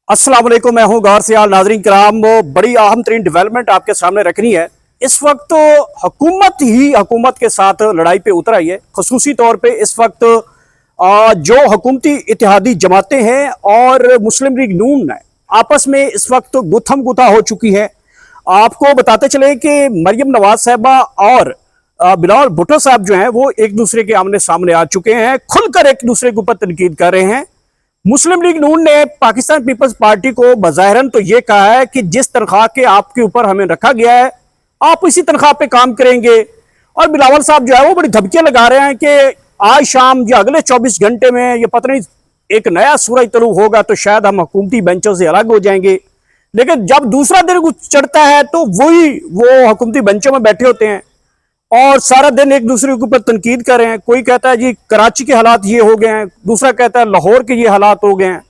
अस्सलाम वालेकुम, मैं हूं गौर सियाल। नाजरीन कराम, बड़ी अहम तरीन डेवलपमेंट आपके सामने रखनी है। इस वक्त तो हुकूमत के साथ लड़ाई पे उतर आई है। खसूसी तौर पे इस वक्त जो हुकूमती इत्तेहादी जमातें हैं और मुस्लिम लीग नून है, आपस में इस वक्त गुत्थम गुथा हो चुकी है। आपको बताते चले कि मरियम नवाज साहबा और बिलावल भुट्टो साहब जो हैं वो एक दूसरे के आमने सामने आ चुके हैं, खुलकर एक दूसरे के ऊपर तनकीद कर रहे हैं। मुस्लिम लीग नून ने पाकिस्तान पीपल्स पार्टी को बज़ाहिरन तो ये कहा है कि जिस तनख्वाह के आपके ऊपर हमें रखा गया है आप इसी तनख्वाह पे काम करेंगे, और बिलावल साहब जो है वो बड़ी धमकियां लगा रहे हैं कि आज शाम या अगले 24 घंटे में ये पता नहीं एक नया सूरज तलू होगा तो शायद हम हुकूमती बेंचों से अलग हो जाएंगे। लेकिन जब दूसरा दिन कुछ चढ़ता है तो वो हुकूमती बेंचों में बैठे होते हैं और सारा दिन एक दूसरे के ऊपर तनकीद कर रहे हैं। कोई कहता है जी कराची के हालात ये हो गए हैं, दूसरा कहता है लाहौर के ये हालात हो गए हैं।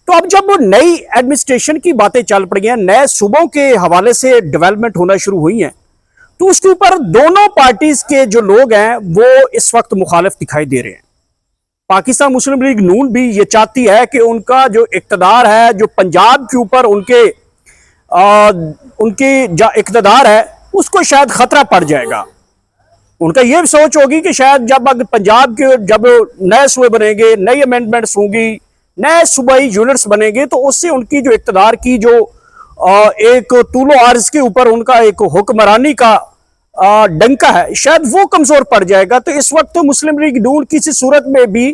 तो अब जब वो नई एडमिनिस्ट्रेशन की बातें चल पड़ी हैं, नए सूबों के हवाले से डेवलपमेंट होना शुरू हुई हैं, तो उसके ऊपर दोनों पार्टीज के जो लोग हैं वो इस वक्त मुखालिफ दिखाई दे रहे हैं। पाकिस्तान मुस्लिम लीग नून भी ये चाहती है कि उनका जो इक़्तिदार है, जो पंजाब के ऊपर उनकी जो इक़्तिदार है उसको शायद खतरा पड़ जाएगा। उनका यह सोच होगी कि शायद जब पंजाब के जब नए सूबे बनेंगे, नई अमेंडमेंट्स होंगी, नए सूबाई यूनिट्स बनेंगे, तो उससे उनकी जो इक़्तिदार की जो एक तूलो अर्ज के ऊपर उनका एक हुक्मरानी का डंका है शायद वो कमजोर पड़ जाएगा। तो इस वक्त तो मुस्लिम लीग नून किसी सूरत में भी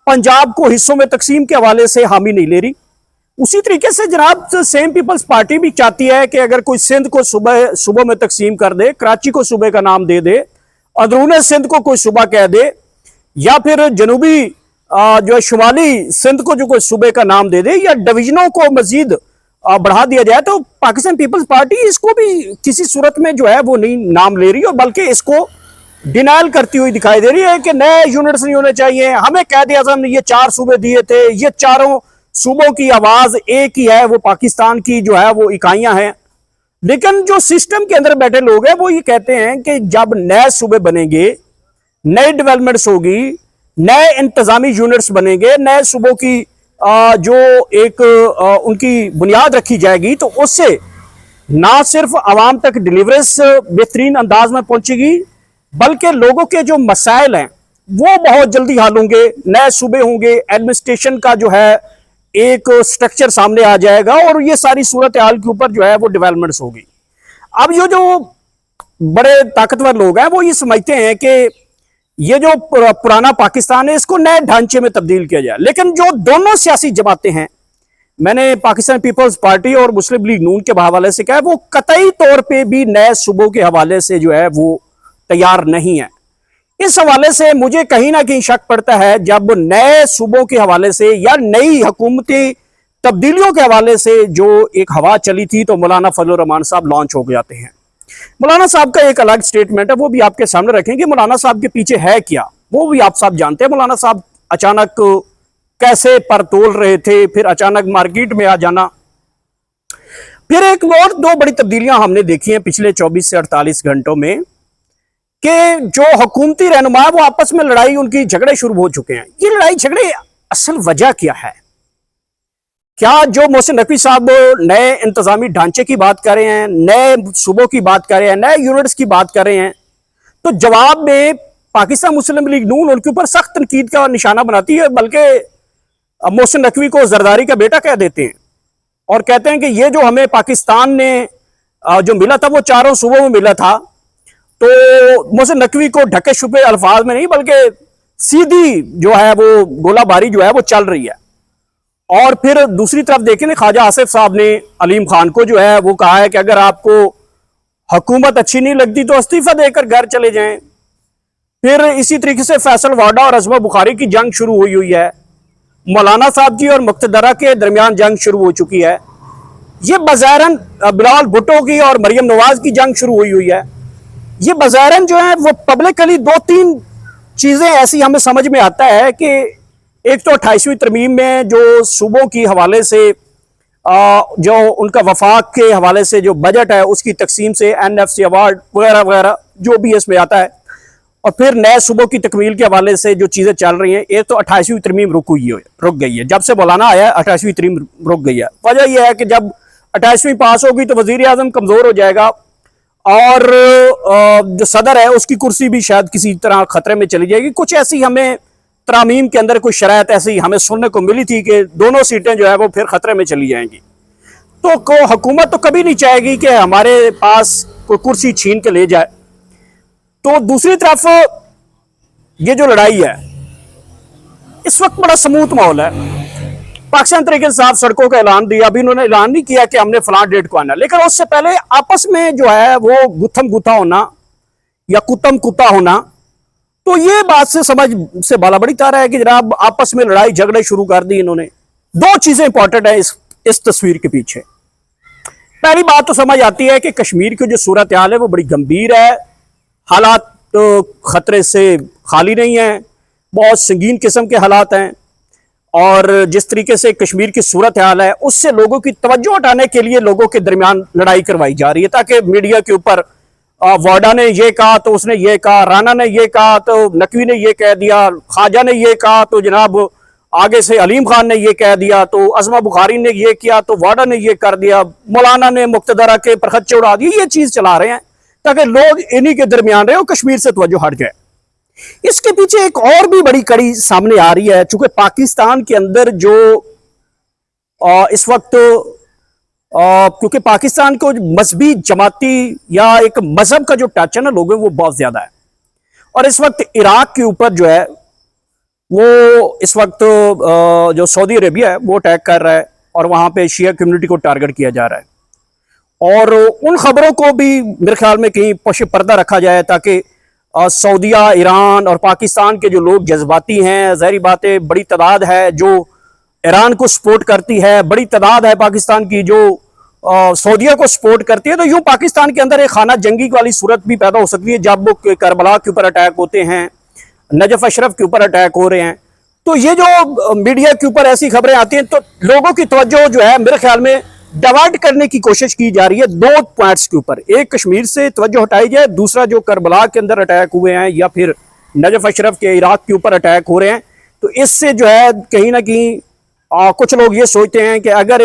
पंजाब को हिस्सों में तकसीम के हवाले से हामी नहीं ले रही। उसी तरीके से जनाब सेम पीपल्स पार्टी भी चाहती है कि अगर कोई सिंध को सूबों में तकसीम कर दे, कराची को सूबे का नाम दे दे, अंदरूनी सिंध को कोई सूबा कह दे, या फिर जनूबी जो शुमाली सिंध को जो कोई सूबे का नाम दे दे, या डिवीजनों को मजीद बढ़ा दिया जाए, तो पाकिस्तान पीपल्स पार्टी इसको भी किसी सूरत में जो है वो नहीं नाम ले रही और बल्कि इसको डिनाइल करती हुई दिखाई दे रही है कि नए यूनिट्स नहीं होने चाहिए। हमें कायदे आज़म ने ये 4 सूबे दिए थे, ये चारों सूबों की आवाज एक ही है, वो पाकिस्तान की जो है वो इकाइयां हैं। लेकिन जो सिस्टम के अंदर बैठे लोग हैं वो ये कहते हैं कि जब नए सूबे बनेंगे, नई डेवलपमेंट्स होगी, नए इंतजामी यूनिट्स बनेंगे, नए सूबों की जो एक उनकी बुनियाद रखी जाएगी, तो उससे ना सिर्फ आवाम तक डिलीवरेंस बेहतरीन अंदाज में पहुंचेगी बल्कि लोगों के जो मसाइल हैं वो बहुत जल्दी हल होंगे। नए सूबे होंगे, एडमिनिस्ट्रेशन का जो है एक स्ट्रक्चर सामने आ जाएगा और ये सारी सूरत हाल के ऊपर जो है वो डेवलपमेंट्स होगी। अब ये जो बड़े ताकतवर लोग हैं वो ये समझते हैं कि ये जो पुराना पाकिस्तान है इसको नए ढांचे में तब्दील किया जाए। लेकिन जो दोनों सियासी जमातें हैं, मैंने पाकिस्तान पीपल्स पार्टी और मुस्लिम लीग नून के हवाले से कहा, वो कतई तौर पर भी नए सूबों के हवाले से जो है वो तैयार नहीं है। इस हवाले से मुझे कहीं ना कहीं शक पड़ता है जब नए सूबों के हवाले से या नई हुकूमती तब्दीलियों के हवाले से जो एक हवा चली थी, तो मौलाना फजल रहमान साहब लॉन्च हो जाते हैं। मौलाना साहब का एक अलग स्टेटमेंट है, वो भी आपके सामने रखेंगे। मौलाना साहब के पीछे है क्या वो भी आप सब जानते हैं। मौलाना साहब अचानक कैसे पर तोल रहे थे, फिर अचानक मार्केट में आ जाना। फिर एक और 2 बड़ी तब्दीलियां हमने देखी हैं पिछले 24 से 48 घंटों में कि जो हुकूमती रहनुमा वो आपस में लड़ाई, उनकी झगड़े शुरू हो चुके हैं। ये लड़ाई झगड़े असल वजह क्या है? क्या जो मोहसिन नकवी साहब नए इंतजामी ढांचे की बात कर रहे हैं, नए सूबों की बात कर रहे हैं, नए यूनिट्स की बात कर रहे हैं, तो जवाब में पाकिस्तान मुस्लिम लीग नून उनके ऊपर सख्त तनकीद का निशाना बनाती है, बल्कि मोहसिन नकवी को जरदारी का बेटा कह देते हैं और कहते हैं कि ये जो हमें पाकिस्तान ने जो मिला था वो 4 सूबों में मिला था। तो मोहसिन नकवी को ढके छुपे अल्फाज में नहीं बल्कि सीधी जो है वो गोलाबारी जो है वो चल रही है। और फिर दूसरी तरफ देखें, ख्वाजा आसिफ साहब ने अलीम खान को जो है वो कहा है कि अगर आपको हुकूमत अच्छी नहीं लगती तो इस्तीफा देकर घर चले जाएं। फिर इसी तरीके से फैसल वाडा और अजमा बुखारी की जंग शुरू हुई है। मौलाना साहब जी और मुक्तदरा के दरमियान जंग शुरू हो चुकी है। ये बज़ाहिरन बिलावल भुट्टो की और मरियम नवाज की जंग शुरू हुई है। ये बज़ाहिरन जो है वो पब्लिकली 2-3 चीज़ें ऐसी हमें समझ में आता है कि एक तो 28वीं तरमीम में जो सूबों की हवाले से जो उनका वफाक के हवाले से जो बजट है उसकी तकसीम से NFC अवार्ड वगैरह वगैरह जो भी इसमें आता है, और फिर नए सूबों की तकमील के हवाले से जो चीज़ें चल रही हैं, एक तो 28वीं तरमीम रुक गई है। जब से मौलाना आया 28वीं तरमीम रुक गई है। वजह यह है कि जब 28वीं पास होगी तो वजीर आजम कमज़ोर हो जाएगा और जो सदर है उसकी कुर्सी भी शायद किसी तरह खतरे में चली जाएगी। कुछ ऐसी हमें तरामीम के अंदर कुछ शरायत ऐसी हमें सुनने को मिली थी कि दोनों सीटें जो है वो फिर खतरे में चली जाएंगी। तो हुकूमत तो कभी नहीं चाहेगी कि हमारे पास कोई कुर्सी छीन के ले जाए। तो दूसरी तरफ ये जो लड़ाई है, इस वक्त बड़ा स्मूथ माहौल है। पाकिस्तान तरीके इंसाफ सड़कों का ऐलान दिया, अभी इन्होंने ऐलान नहीं किया कि हमने फलां डेट को आना, लेकिन उससे पहले आपस में जो है वो गुत्थम गुत्था होना या कुत्तम कुत्ता होना। तो ये बात से समझ से बाला बड़ी तार है कि जनाब आपस में लड़ाई झगड़े शुरू कर दी इन्होंने। दो चीजें इंपॉर्टेंट है इस तस्वीर के पीछे। पहली बात तो समझ आती है कि कश्मीर की जो सूरत हाल है वो बड़ी गंभीर है। हालात तो खतरे से खाली नहीं है, बहुत संगीन किस्म के हालात हैं। और जिस तरीके से कश्मीर की सूरत हाल है उससे लोगों की तवज्जो हटाने के लिए लोगों के दरमियान लड़ाई करवाई जा रही है, ताकि मीडिया के ऊपर वाडा ने ये कहा तो उसने ये कहा, राना ने ये कहा तो नकवी ने ये कह दिया, ख्वाजा ने ये कहा तो जनाब आगे से अलीम खान ने ये कह दिया, तो अजमा बुखारी ने ये किया तो वाडा ने ये कर दिया, मौलाना ने मुक्तदरा के परखच्चे उड़ा दिए। ये चीज चला रहे हैं ताकि लोग इन्हीं के दरमियान रहे और कश्मीर से तवज्जो हट जाए। इसके पीछे एक और भी बड़ी कड़ी सामने आ रही है। चूंकि पाकिस्तान के अंदर जो इस वक्त क्योंकि पाकिस्तान को मजहबी जमाती या एक मजहब का जो टच है ना लोगों वो बहुत ज्यादा है। और इस वक्त इराक के ऊपर जो है वो इस वक्त जो सऊदी अरेबिया है वो अटैक कर रहा है और वहां पे शिया कम्युनिटी को टारगेट किया जा रहा है। और उन खबरों को भी मेरे ख्याल में कहीं पश पर्दा रखा जाए ताकि सऊदिया, ईरान और पाकिस्तान के जो लोग जज्बाती हैं, ज़ाहिर बातें बड़ी तादाद है जो ईरान को सपोर्ट करती है, बड़ी तादाद है पाकिस्तान की जो सऊदिया को सपोर्ट करती है। तो यूं पाकिस्तान के अंदर एक खाना जंगी वाली सूरत भी पैदा हो सकती है जब करबला के ऊपर अटैक होते हैं, नजफ अशरफ के ऊपर अटैक हो रहे हैं। तो ये जो मीडिया के ऊपर ऐसी खबरें आती हैं तो लोगों की तवज्जो जो है मेरे ख्याल में डिवाइड करने की कोशिश की जा रही है दो पॉइंट्स के ऊपर। एक कश्मीर से तवज्जो हटाई जाए, दूसरा जो करबला के अंदर अटैक हुए हैं या फिर नजफ अशरफ के इराक के ऊपर अटैक हो रहे हैं। तो इससे जो है कहीं ना कहीं कुछ लोग ये सोचते हैं कि अगर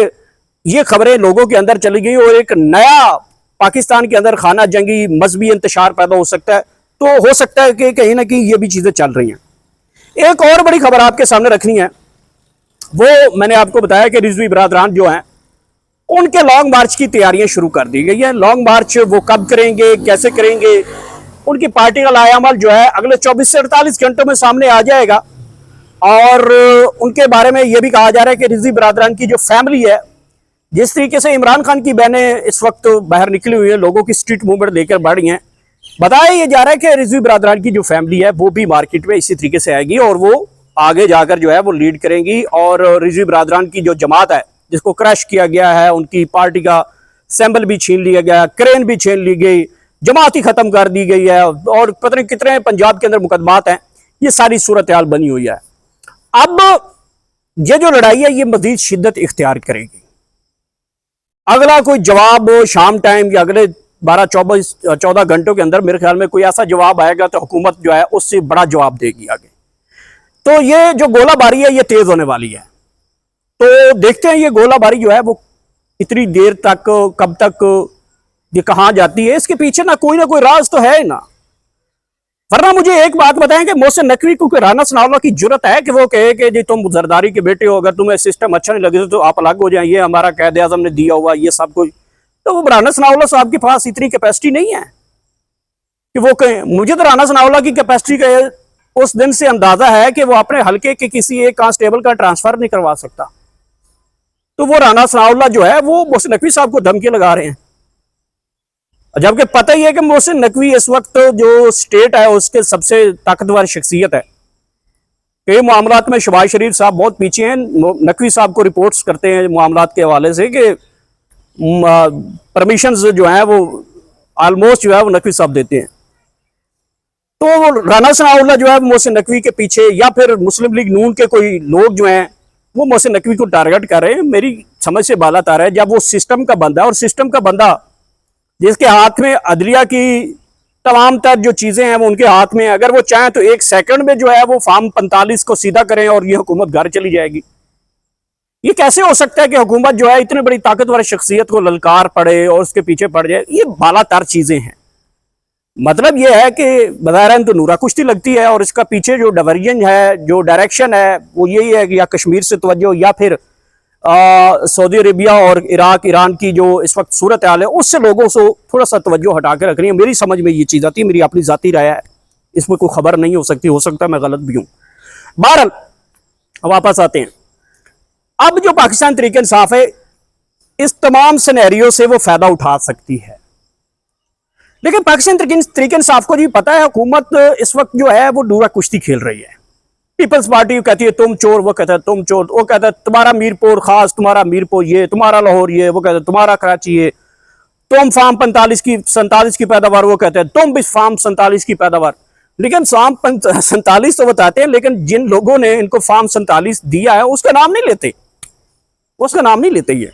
ये खबरें लोगों के अंदर चली गई और एक नया पाकिस्तान के अंदर खाना जंगी मजहबी इंतशार पैदा हो सकता है, तो हो सकता है कि कहीं ना कहीं ये भी चीजें चल रही हैं। एक और बड़ी खबर आपके सामने रखनी है, वो मैंने आपको बताया कि रिजवी बरादरान जो हैं उनके लॉन्ग मार्च की तैयारियां शुरू कर दी गई है। लॉन्ग मार्च वो कब करेंगे, कैसे करेंगे, उनकी पार्टी का लायामल जो है अगले 24 से 48 घंटों में सामने आ जाएगा। और उनके बारे में यह भी कहा जा रहा है कि रिजवी बरादरान की जो फैमिली है, जिस तरीके से इमरान खान की बहनें इस वक्त बाहर निकली हुई है, लोगों की स्ट्रीट मूवमेंट लेकर बढ़ रही हैं, बताया यह जा रहा है कि रिजवी बरादरान की जो फैमिली है वो भी मार्केट में इसी तरीके से आएगी और वो आगे जाकर जो है वो लीड करेंगी। और रिजवी बरादरान की जो जमात है जिसको क्रश किया गया है, उनकी पार्टी का सैंबल भी छीन लिया गया, क्रेन भी छीन ली गई, जमात ही खत्म कर दी गई है और पता नहीं कितने पंजाब के अंदर मुकदमात हैं। ये सारी सूरत हाल बनी हुई है। अब ये जो लड़ाई है ये मजीद शिद्दत इख्तियार करेगी। अगला कोई जवाब शाम टाइम या अगले 12-14 घंटों के अंदर मेरे ख्याल में कोई ऐसा जवाब आएगा तो हुकूमत जो है उससे बड़ा जवाब देगी आगे। तो ये जो गोलाबारी है ये तेज होने वाली है। तो देखते हैं ये गोलाबारी जो है वो इतनी देर तक कब तक ये कहाँ जाती है। इसके पीछे ना कोई राज तो है ना। वरना मुझे एक बात बताएं कि मोहसिन नकवी को राना सनाउल्लाह की जुर्रत है कि वो कहे कि जी तुम जरदारी के बेटे हो, अगर तुम्हें सिस्टम अच्छा नहीं लगे तो आप अलग हो जाए, ये हमारा कायदे आज़म ने दिया हुआ ये सब कुछ। तो वो राना सनाउल्लाह साहब के पास इतनी कैपेसिटी नहीं है कि वो कहें। मुझे तो राना सनाउल्लाह की कैपेसिटी का उस दिन से अंदाजा है कि वो अपने हल्के के किसी एक कांस्टेबल का ट्रांसफर नहीं करवा सकता। तो वो राना सनाउल्लाह जो है वो मोहसिन नकवी साहब को धमकी लगा रहे हैं, जबकि पता ही है कि मोहसिन नकवी इस वक्त जो स्टेट है उसके सबसे ताकतवर शख्सियत है। कई मामलात में शहबाज शरीफ साहब बहुत पीछे हैं। नकवी साहब को रिपोर्ट्स करते हैं मामलात के हवाले से कि परमिशंस जो है वो ऑलमोस्ट जो है वो नकवी साहब देते हैं। तो राना सनाउल्लाह जो है मोहसिन नकवी के पीछे या फिर मुस्लिम लीग नून के कोई लोग जो हैं वो मोहसिन नकवी को टारगेट कर रहे हैं। मेरी समझ से बाला तार है जब वो सिस्टम का बंदा है और सिस्टम का बंदा जिसके हाथ में अदलिया की तमाम तर जो चीजें हैं वो उनके हाथ में है। अगर वो चाहें तो 1 सेकंड में जो है वो फार्म 45 को सीधा करें और ये हुकूमत घर चली जाएगी। ये कैसे हो सकता है कि हुकूमत जो है इतनी बड़ी ताकतवर शख्सियत को ललकार पड़े और उसके पीछे पड़ जाए? ये बालातर चीजें हैं। मतलब ये है कि बज़ाहिर तो नूरा कुश्ती लगती है और इसका पीछे जो डाइवर्जन है, जो डायरेक्शन है, वो यही है कि या कश्मीर से तवज्जो या फिर सऊदी अरेबिया और इराक ईरान की जो इस वक्त सूरत हाल है उससे लोगों से थोड़ा सा तवज्जो हटा के रखनी है। मेरी समझ में ये चीज़ आती है, मेरी अपनी ज़ाती राय है, इसमें कोई खबर नहीं हो सकती, हो सकता है मैं गलत भी हूँ। बहरहाल वापस आते हैं। अब जो पाकिस्तान तहरीक इंसाफ है इस तमाम सिनेरियो से वो फायदा उठा सकती है, लेकिन पाकिस्तान तहरीक इंसाफ को जी पता है हुकूमत इस वक्त जो है वो डूरा कुश्ती खेल रही है। पीपल्स पार्टी कहती है तुम चोर, वो कहता है तुम चोर, वो कहता है तुम्हारा मीरपुर खास, तुम्हारा मीरपुर ये, तुम्हारा लाहौर ये, वो कहता है तुम्हारा कराची ये, तुम फार्म 47 की पैदावार, वो कहते हैं तुम भी फार्म 47 की पैदावार। लेकिन फार्म 47 तो बताते हैं, लेकिन जिन लोगों ने इनको फार्म 47 दिया है उसका नाम नहीं लेते, उसका नाम नहीं लेते। ये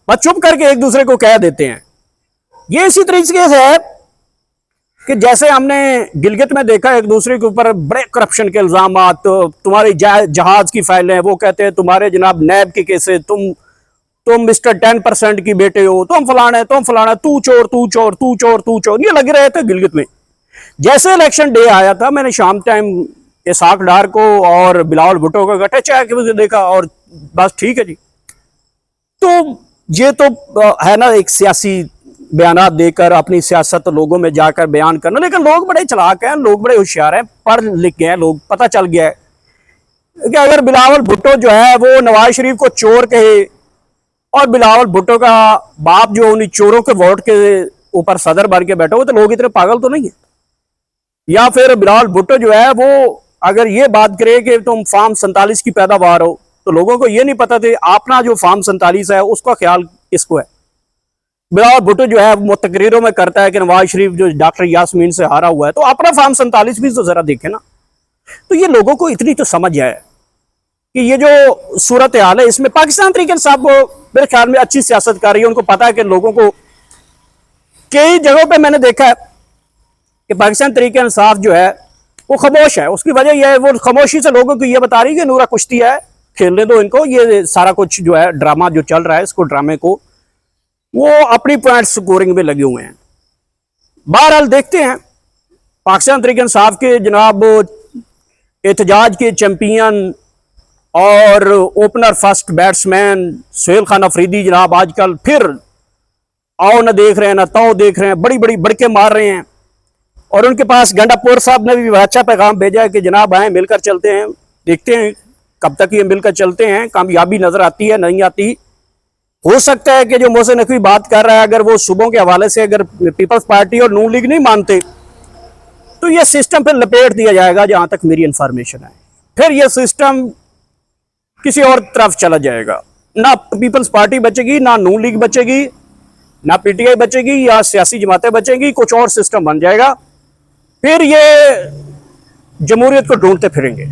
बस चुप करके एक दूसरे को कह देते हैं। ये इसी तरीके से है कि जैसे हमने गिलगित में देखा एक दूसरे के ऊपर बड़े करप्शन के इल्जाम, तो तुम्हारी जहाज की फाइलें, वो कहते हैं तुम्हारे जनाब नैब के केसे, तुम मिस्टर 10% की बेटे हो, तुम फलाना, तू चोर तू चोर तू चोर तू चोर, ये लगे रहे थे गिलगित में। जैसे इलेक्शन डे आया था मैंने शाम टाइम इसाक डार को और बिलावल भुट्टो को गठे चाय के वजह देखा और बस ठीक है जी। तो ये तो है ना एक सियासी बयानात देकर अपनी सियासत लोगों में जाकर बयान करना, लेकिन लोग बड़े चालाक हैं, लोग बड़े होशियार हैं, पढ़ लिख गए हैं लोग, पता चल गया है कि अगर बिलावल भुट्टो जो है वो नवाज शरीफ को चोर कहे और बिलावल भुट्टो का बाप जो उन्हीं चोरों के वोट के ऊपर सदर बन के बैठा हो, तो लोग इतने पागल तो नहीं है। या फिर बिलावल भुट्टो जो है वो अगर ये बात करे कि तुम फार्म 47 की पैदावार हो, तो लोगों को ये नहीं पता था अपना जो फार्म 47 है उसका ख्याल किसको है। बिलावल भुट्टो जो है वो तकरीरों में करता है कि नवाज शरीफ जो डॉक्टर यास्मीन से हारा हुआ है, तो अपना फार्म 47 भी तो जरा देखे ना। तो ये लोगों को इतनी तो समझ है कि ये जो सूरत हाल है इसमें पाकिस्तान तहरीक इंसाफ को मेरे ख्याल में अच्छी सियासत कर रही है। उनको पता है कि लोगों को कई जगहों पे मैंने देखा है कि पाकिस्तान तहरीक इंसाफ जो है वो खामोश है। उसकी वजह यह है वो खामोशी से लोगों को ये बता रही है कि नूरा कुश्ती है, खेलने दो इनको, ये सारा कुछ जो है ड्रामा जो चल रहा है इसको ड्रामे को वो अपनी पॉइंट स्कोरिंग में लगे हुए हैं। बहरहाल देखते हैं पाकिस्तान तहरीक इंसाफ के जनाब एहतजाज के चैंपियन और opener first batsman Suhail Khan Afridi जनाब आजकल फिर आओ न देख रहे हैं ना तो देख रहे हैं, बड़ी बड़ी बड़के मार रहे हैं। और उनके पास गंडापुर साहब ने भी अच्छा पैगाम भेजा है कि जनाब आए मिलकर चलते हैं, देखते हैं कब तक ये मिलकर चलते हैं, कामयाबी नजर आती है नहीं आती। हो सकता है कि जो मोहसिन नकवी बात कर रहा है अगर वो सूबों के हवाले से अगर पीपल्स पार्टी और नून लीग नहीं मानते तो ये सिस्टम फिर लपेट दिया जाएगा, जहां तक मेरी इंफॉर्मेशन है। फिर ये सिस्टम किसी और तरफ चला जाएगा, ना पीपल्स पार्टी बचेगी, ना नून लीग बचेगी, ना पीटीआई बचेगी, या सियासी जमातें बचेंगी, कुछ और सिस्टम बन जाएगा। फिर ये जमहूरियत को ढूंढते फिरेंगे।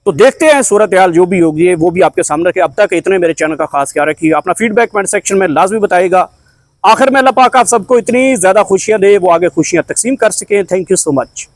तो देखते हैं सूरत हाल जो भी होगी वो भी आपके सामने रखे। अब तक इतने मेरे चैनल का खास ख्याल रखिए, अपना फीडबैक कमेंट सेक्शन में लाजमी बताइएगा। आखिर में अल्लाह पाक आप सबको इतनी ज़्यादा खुशियाँ दे वो आगे खुशियाँ तकसीम कर सकें। Thank you so much.